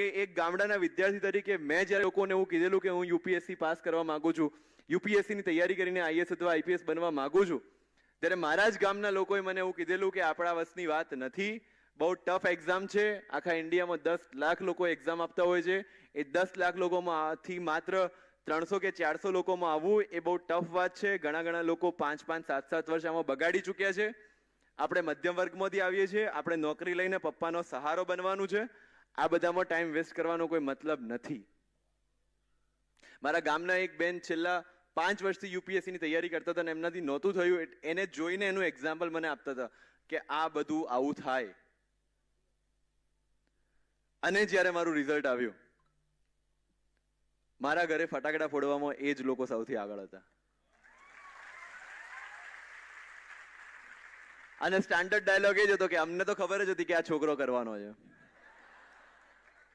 એક ગામડાના વિદ્યાર્થી તરીકે મેં જ્યારે લોકોને એવું કીધેલું કે હું યુપીએસસી પાસ કરવા માંગુ છું, યુપીએસસી ની તૈયારી કરીને આઈએએસ અથવા આઈપીએસ બનવા માંગુ છું, ત્યારે મારા જ ગામના લોકોએ મને એવું કીધેલું કે આપણા વસની વાત નથી, બહુ ટફ એક્ઝામ છે, આખા ઇન્ડિયામાં 10 લાખ લોકો એક્ઝામ આપતા હોય છે, એ 10 લાખ લોકોમાંથી માત્ર 300 કે 400 લોકોમાં આવવું એ બહુ ટફ વાત છે. ઘણા લોકો 5-5, 7-7 વર્ષ આમાં બગાડી ચૂક્યા છે. આપણે મધ્યમ વર્ગમાંથી આવીએ છીએ, આપણે નોકરી લઈને પપ્પાનો સહારો બનવાનું છે. આ બધામાં ટાઈમ વેસ્ટ કરવાનો કોઈ મતલબ નથી. મારા ગામના એક બેન છેલ્લા 5 વર્ષથી યુપીએસસી ની તૈયારી કરતા હતા અને એમનાથી નહોતું થયું, એને જોઈને એનું એક્ઝામ્પલ મને આપતા હતા કે આ બધું આવું થાય. અને જ્યારે મારું રિઝલ્ટ આવ્યું, મારા ઘરે ફટાકડા ફોડવામાં એ જ લોકો સૌથી આગળ હતા. અને સ્ટાન્ડર્ડ ડાયલોગ એ જ હતો કે અમને તો ખબર જ હતી કે આ છોકરો કરવાનો છે.